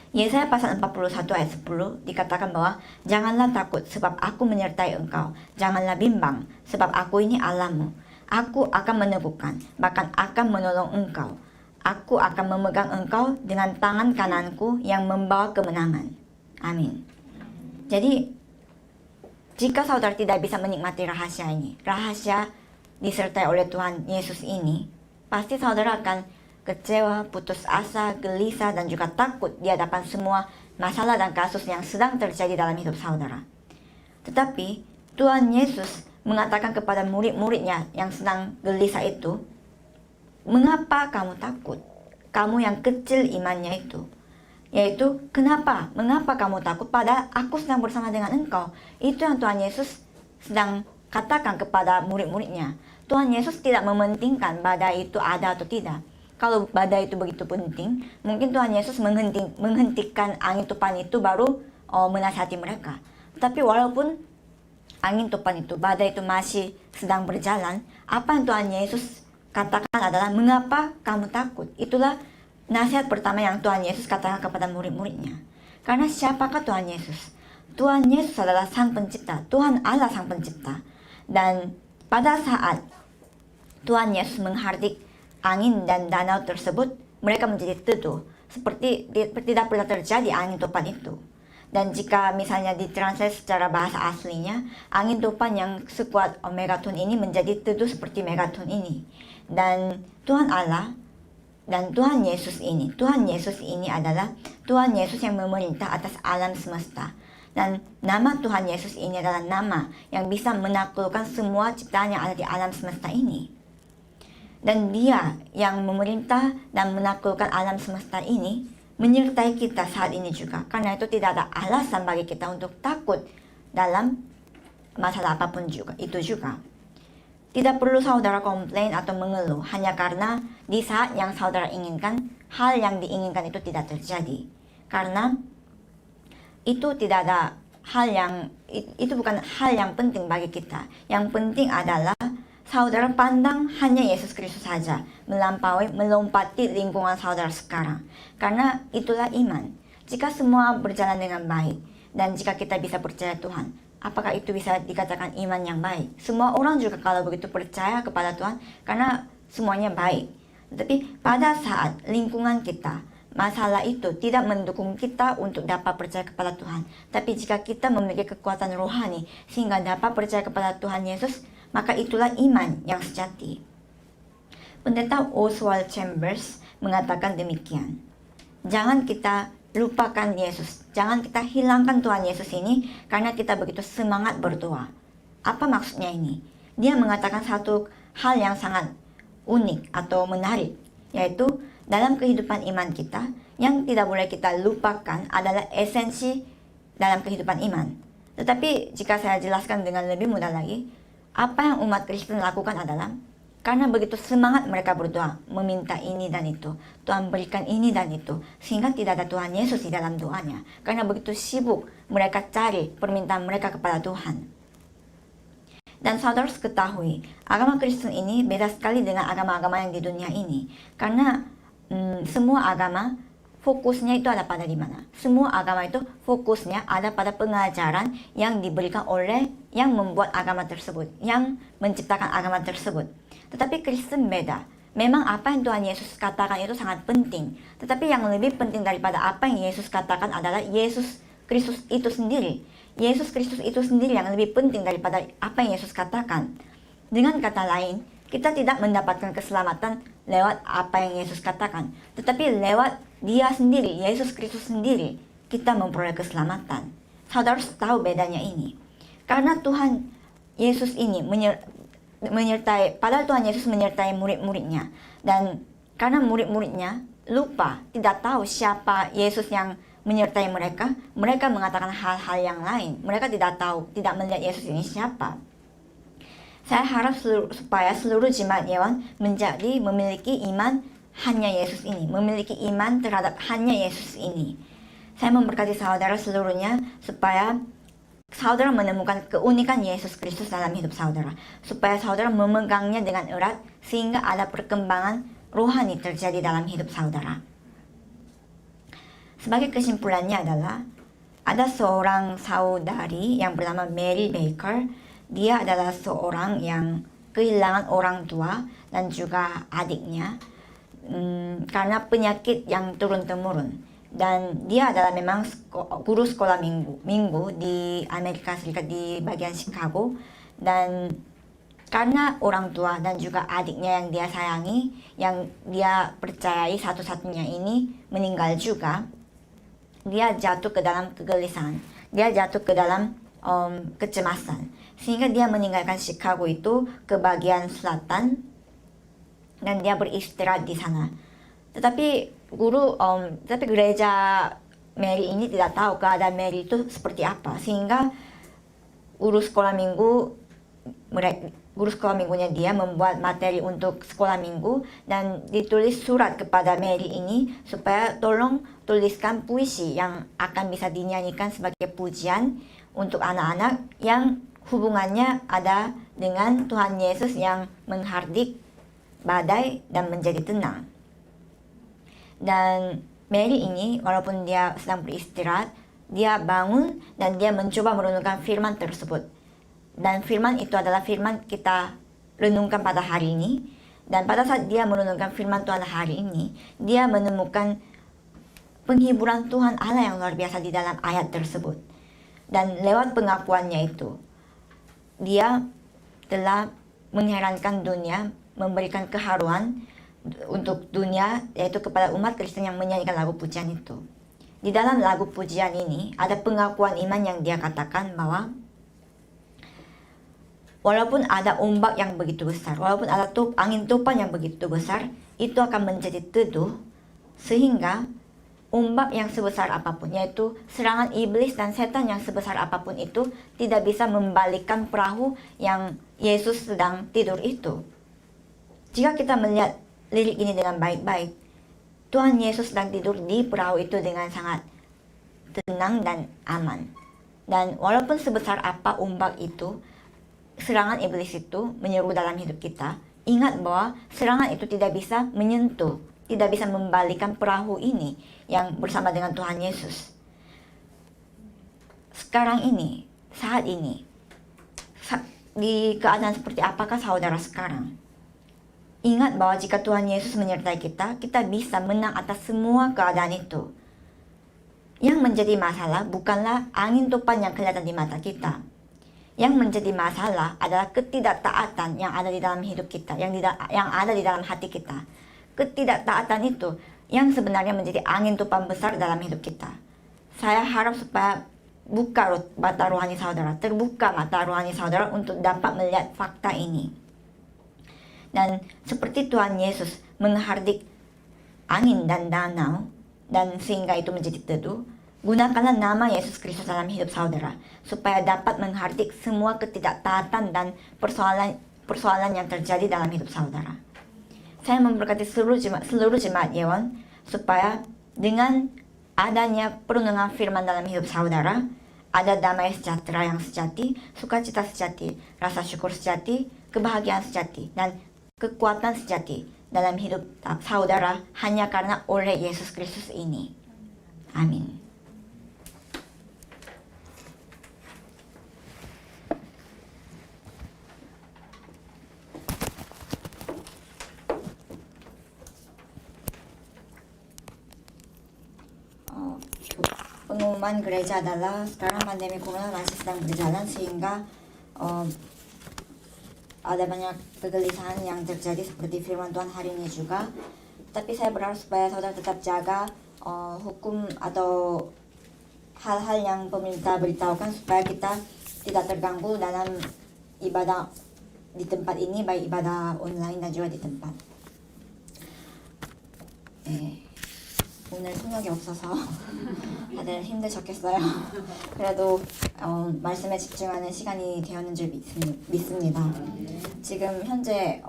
Yesaya pasal 41 ayat 10 dikatakan bahwa janganlah takut sebab aku menyertai engkau. Janganlah bimbang sebab aku ini Allahmu. Aku akan meneguhkan, bahkan akan menolong engkau. Aku akan memegang engkau dengan tangan kananku yang membawa kemenangan. Amin. Jadi, jika saudara tidak bisa menikmati rahasia ini, rahasia disertai oleh Tuhan Yesus ini, pasti saudara akan kecewa, putus asa, gelisah, dan juga takut di hadapan semua masalah dan kasus yang sedang terjadi dalam hidup saudara. Tetapi, Tuhan Yesus mengatakan kepada murid-muridnya yang sedang gelisah itu, mengapa kamu takut? Kamu yang kecil imannya itu. Yaitu, mengapa kamu takut padahal aku sedang bersama dengan engkau. Itu yang Tuhan Yesus sedang katakan kepada murid-muridnya. Tuhan Yesus tidak mementingkan badai itu ada atau tidak. Kalau badai itu begitu penting, mungkin Tuhan Yesus menghentikan angin topan itu baru menasihati mereka. Tapi walaupun angin topan itu, badai itu masih sedang berjalan, apa yang Tuhan Yesus katakan adalah, mengapa kamu takut? Itulah nasihat pertama yang Tuhan Yesus katakan kepada murid-muridnya. Karena siapakah Tuhan Yesus? Tuhan Yesus adalah Sang Pencipta, Tuhan Allah Sang Pencipta. Dan pada saat Tuhan Yesus menghardik angin dan danau tersebut, mereka menjadi teduh. Seperti tidak pernah terjadi angin topan itu. Dan jika misalnya ditranslate secara bahasa aslinya, angin topan yang sekuat megaton ini menjadi teduh seperti megaton ini. Dan Tuhan Allah dan Tuhan Yesus ini adalah Tuhan Yesus yang memerintah atas alam semesta. Dan nama Tuhan Yesus ini adalah nama yang bisa menaklukkan semua ciptaan yang ada di alam semesta ini. Dan Dia yang memerintah dan menaklukkan alam semesta ini menyertai kita saat ini juga. Karena itu tidak ada alasan bagi kita untuk takut dalam masalah apapun juga. Itu juga. Tidak perlu saudara komplain atau mengeluh hanya karena di saat yang saudara inginkan, hal yang diinginkan itu tidak terjadi. Karena itu tidak ada itu bukan hal yang penting bagi kita. Yang penting adalah saudara pandang hanya Yesus Kristus saja, melompati lingkungan saudara sekarang. Karena itulah iman. Jika semua berjalan dengan baik, dan jika kita bisa percaya Tuhan, apakah itu bisa dikatakan iman yang baik? Semua orang juga kalau begitu percaya kepada Tuhan, karena semuanya baik. Tetapi pada saat lingkungan kita, masalah itu tidak mendukung kita untuk dapat percaya kepada Tuhan. Tapi jika kita memiliki kekuatan rohani sehingga dapat percaya kepada Tuhan Yesus, maka itulah iman yang sejati. Pendeta Oswald Chambers mengatakan demikian. Jangan kita lupakan Yesus. Jangan kita hilangkan Tuhan Yesus ini karena kita begitu semangat berdoa. Apa maksudnya ini? Dia mengatakan satu hal yang sangat unik atau menarik, yaitu dalam kehidupan iman kita, yang tidak boleh kita lupakan adalah esensi dalam kehidupan iman. Tetapi jika saya jelaskan dengan lebih mudah lagi, apa yang umat Kristen lakukan adalah, karena begitu semangat mereka berdoa, meminta ini dan itu, Tuhan berikan ini dan itu, sehingga tidak ada Tuhan Yesus di dalam doanya. Karena begitu sibuk mereka cari permintaan mereka kepada Tuhan. Dan saudara harus ketahui, agama Kristen ini beda sekali dengan agama-agama yang di dunia ini. Karena semua agama fokusnya itu ada pada di mana? Semua agama itu fokusnya ada pada pengajaran yang diberikan oleh yang membuat agama tersebut, yang menciptakan agama tersebut. Tetapi Kristen beda. Memang apa yang Tuhan Yesus katakan itu sangat penting. Tetapi yang lebih penting daripada apa yang Yesus katakan adalah Yesus Kristus itu sendiri. Yesus Kristus itu sendiri yang lebih penting daripada apa yang Yesus katakan. Dengan kata lain, kita tidak mendapatkan keselamatan lewat apa yang Yesus katakan, tetapi lewat Dia sendiri, Yesus Kristus sendiri, kita memperoleh keselamatan. Saudara harus tahu bedanya ini. Karena Tuhan Yesus ini menyertai, padahal Tuhan Yesus menyertai murid-muridnya. Dan karena murid-muridnya lupa, tidak tahu siapa Yesus yang menyertai mereka, mereka mengatakan hal-hal yang lain. Mereka tidak tahu, tidak melihat Yesus ini siapa. Saya harap supaya seluruh jemaat Yeon memiliki iman hanya Yesus ini, memiliki iman terhadap hanya Yesus ini. Saya memberkati saudara seluruhnya supaya saudara menemukan keunikan Yesus Kristus dalam hidup saudara, supaya saudara memegangnya dengan erat sehingga ada perkembangan rohani terjadi dalam hidup saudara. Sebagai kesimpulannya adalah, ada seorang saudari yang bernama Mary Baker. Dia adalah seorang yang kehilangan orang tua dan juga adiknya karena penyakit yang turun-temurun. Dan dia adalah memang guru sekolah minggu di Amerika Serikat di bagian Chicago. Dan karena orang tua dan juga adiknya yang dia sayangi, yang dia percayai satu-satunya ini meninggal juga, dia jatuh ke dalam kegelisahan. Dia jatuh ke dalam kecemasan, sehingga dia meninggalkan Chicago itu ke bagian selatan dan dia beristirahat di sana. Tetapi gereja Mary ini tidak tahu keadaan Mary itu seperti apa, sehingga guru sekolah minggu guru sekolah minggunya dia membuat materi untuk sekolah minggu dan ditulis surat kepada Mary ini supaya tolong tuliskan puisi yang akan bisa dinyanyikan sebagai pujian untuk anak-anak yang hubungannya ada dengan Tuhan Yesus yang menghardik badai dan menjadi tenang. Dan Mary ini walaupun dia sedang beristirahat, dia bangun dan dia mencoba merenungkan firman tersebut. Dan firman itu adalah firman kita renungkan pada hari ini. Dan pada saat dia merenungkan firman Tuhan hari ini, dia menemukan penghiburan Tuhan Allah yang luar biasa di dalam ayat tersebut. Dan lewat pengakuannya itu, dia telah mengherankan dunia, memberikan keharuan untuk dunia, yaitu kepada umat Kristen yang menyanyikan lagu pujian itu. Di dalam lagu pujian ini ada pengakuan iman yang dia katakan bahwa walaupun ada ombak yang begitu besar, walaupun ada angin topan yang begitu besar, itu akan menjadi teduh sehingga ombak yang sebesar apapun, yaitu serangan iblis dan setan yang sebesar apapun itu tidak bisa membalikkan perahu yang Yesus sedang tidur itu. Jika kita melihat lirik ini dengan baik-baik, Tuhan Yesus sedang tidur di perahu itu dengan sangat tenang dan aman. Dan walaupun sebesar apa ombak itu, serangan iblis itu menyeru dalam hidup kita, ingat bahwa serangan itu tidak bisa menyentuh, tidak bisa membalikkan perahu ini yang bersama dengan Tuhan Yesus. Sekarang ini, saat ini, di keadaan seperti apakah saudara sekarang? Ingat bahwa jika Tuhan Yesus menyertai kita, kita bisa menang atas semua keadaan itu. Yang menjadi masalah bukanlah angin topan yang kelihatan di mata kita. Yang menjadi masalah adalah ketidaktaatan yang ada di dalam hidup kita, yang ada di dalam hati kita. Ketidaktaatan itu yang sebenarnya menjadi angin topan besar dalam hidup kita. Saya harap supaya terbuka mata rohani saudara untuk dapat melihat fakta ini. Dan seperti Tuhan Yesus menghardik angin dan danau, dan sehingga itu menjadi teduh, gunakanlah nama Yesus Kristus dalam hidup saudara, supaya dapat menghardik semua ketidaktaatan dan persoalan yang terjadi dalam hidup saudara. Saya memberkati seluruh jemaat Yewon, supaya dengan adanya perenungan firman dalam hidup saudara, ada damai sejahtera yang sejati, sukacita sejati, rasa syukur sejati, kebahagiaan sejati, dan kekuatan sejati dalam hidup saudara hanya karena oleh Yesus Kristus ini. Amin. Pengumuman gereja adalah sekarang pandemi corona masih sedang berjalan sehingga ada banyak kegelisahan yang terjadi seperti firman Tuhan hari ini juga. Tapi saya berharap supaya saudara tetap jaga hukum atau hal-hal yang pemerintah beritahukan supaya kita tidak terganggu dalam ibadah di tempat ini, baik ibadah online dan juga di tempat. 오늘 통역이 없어서 다들 힘드셨겠어요. 그래도 말씀에 집중하는 시간이 되었는 줄 믿습니다. 지금 현재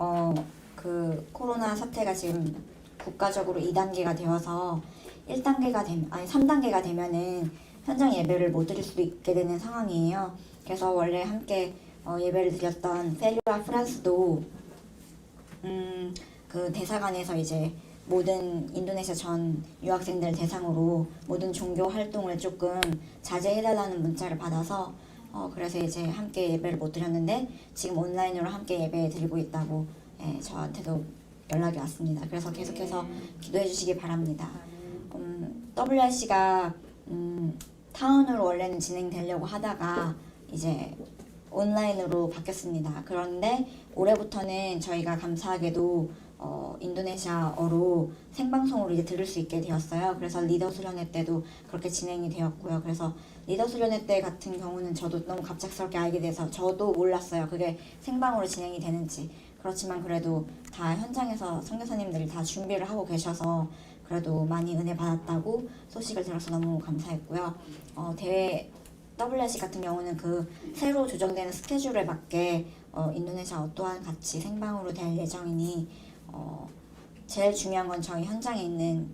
그 코로나 사태가 지금 국가적으로 2단계가 되어서 3단계가 되면은 현장 예배를 못 드릴 수도 있게 되는 상황이에요. 그래서 원래 함께 예배를 드렸던 페리와 프랑스도 그 대사관에서 이제 모든 인도네시아 전 유학생들 대상으로 모든 종교 활동을 조금 자제해달라는 문자를 받아서 그래서 이제 함께 예배를 못 드렸는데 지금 온라인으로 함께 예배 드리고 있다고 저한테도 연락이 왔습니다. 그래서 계속해서 기도해 주시기 바랍니다. WRC가 타운으로 원래는 진행되려고 하다가 이제 온라인으로 바뀌었습니다. 그런데 올해부터는 저희가 감사하게도 인도네시아어로 생방송으로 이제 들을 수 있게 되었어요. 그래서 리더 수련회 때도 그렇게 진행이 되었고요. 그래서 리더 수련회 때 같은 경우는 저도 너무 갑작스럽게 알게 돼서 저도 몰랐어요. 그게 생방으로 진행이 되는지. 그렇지만 그래도 다 현장에서 선교사님들이 다 준비를 하고 계셔서 그래도 많이 은혜 받았다고 소식을 들어서 너무 감사했고요. 대회 WRC 같은 경우는 그 새로 조정되는 스케줄에 맞게 인도네시아 또한 같이 생방으로 될 예정이니 제일 중요한 건 저희 현장에 있는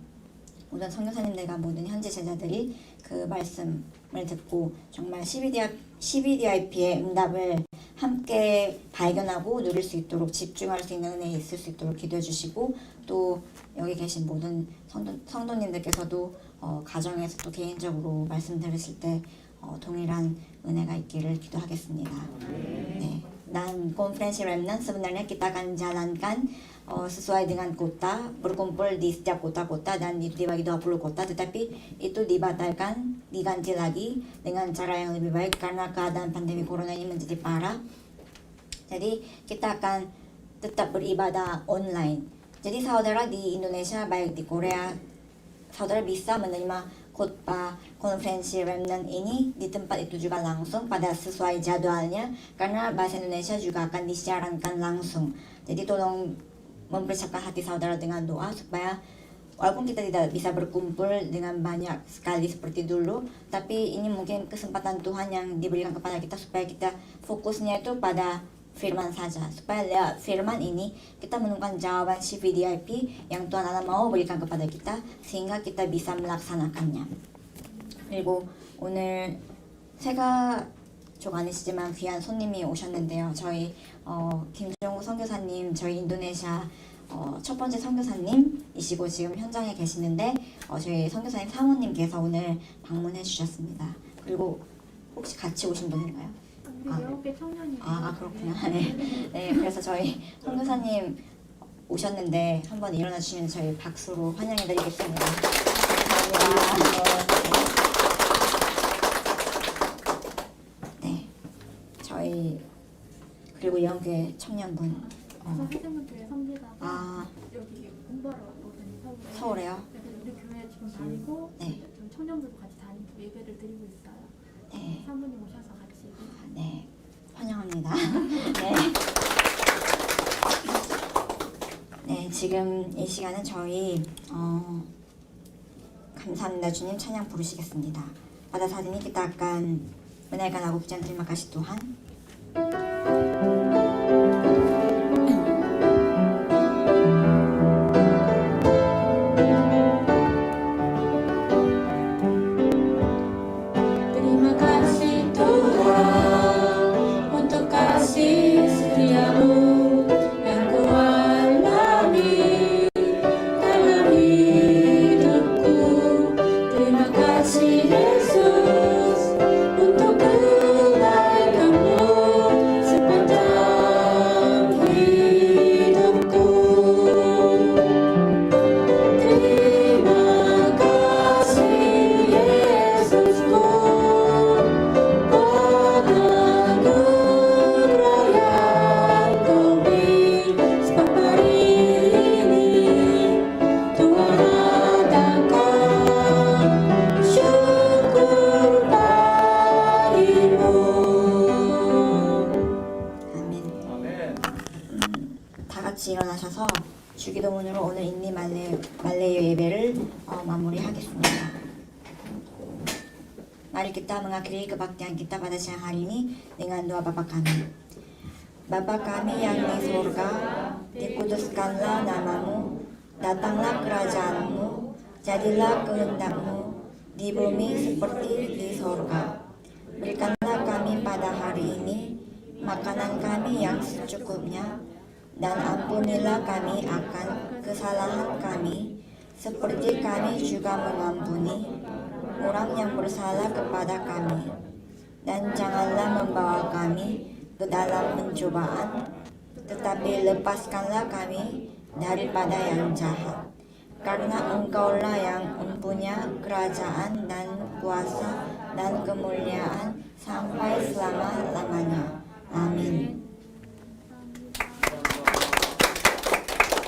모든 선교사님들과 모든 현지 제자들이 그 말씀을 듣고 정말 CBDIP의 응답을 함께 발견하고 누릴 수 있도록 집중할 수 있는 은혜에 있을 수 있도록 기도해 주시고 또 여기 계신 모든 성도님들께서도 가정에서 또 개인적으로 말씀 들으실 때 동일한 은혜가 있기를 기도하겠습니다. 네. Dan konferensi remnant sebenarnya kita akan jalankan sesuai dengan kota, berkumpul di setiap kota-kota dan itu dibagi 20 kota, tetapi itu dibatalkan, diganti lagi dengan cara yang lebih baik karena keadaan pandemi corona ini menjadi parah. Jadi kita akan tetap beribadah online. Jadi saudara di Indonesia baik di Korea, saudara bisa menerima khotbah konferensi remnant ini di tempat itu juga langsung pada sesuai jadwalnya karena bahasa Indonesia juga akan disiarankan langsung. Jadi tolong mempersiapkan hati saudara dengan doa supaya walaupun kita tidak bisa berkumpul dengan banyak sekali seperti dulu, tapi ini mungkin kesempatan Tuhan yang diberikan kepada kita supaya kita fokusnya itu pada firman saja, supaya lewat firman ini kita menemukan jawaban CVDIP yang Tuhan Allah mau berikan kepada kita sehingga kita bisa melaksanakannya. 그리고 오늘 세 가족 아니시지만 귀한 손님이 오셨는데요. 저희 김종우 선교사님, 저희 인도네시아 첫 번째 선교사님이시고 지금 현장에 계시는데 저희 선교사님 사모님께서 오늘 방문해 주셨습니다. 그리고 혹시 같이 오신 분인가요? 우리 9개 청년이 그렇구나. 네, 그래서 저희 선교사님 오셨는데 한번 일어나 주시면 저희 박수로 환영해드리겠습니다. 감사합니다. 네, 저희 그리고 영계 청년분 선생님들의 선비다가 여기 공부하러 왔거든요. 서울에요? 그래서 우리 교회 지금 다니고 네. 좀 청년들도 같이 다니고 예배를 드리고 있어요. 네. 사모님 오셔서 같이 네, 환영합니다. 네, 지금 이 시간은 저희 감사합니다 주님 찬양 부르시겠습니다. Pada saat ini kita akan menaikkan lagu pujian terima kasih Tuhan. 일어나셔서 주기도문으로 오늘 인리 말레이어 예배를 마무리하겠습니다. Mari kita mengakhiri kebaktian kita pada siang hari ini dengan doa Bapa kami. Bapa kami yang di surga, dikuduskanlah namamu, datanglah kerajaanmu, jadilah kehendakmu di bumi seperti di surga. Berikanlah kami pada hari ini makanan kami yang secukupnya, dan ampunilah kami akan kesalahan kami, seperti kami juga mengampuni orang yang bersalah kepada kami. Dan janganlah membawa kami ke dalam pencobaan, tetapi lepaskanlah kami daripada yang jahat. Karena Engkaulah yang mempunyai kerajaan dan kuasa dan kemuliaan sampai selama-lamanya. Amin.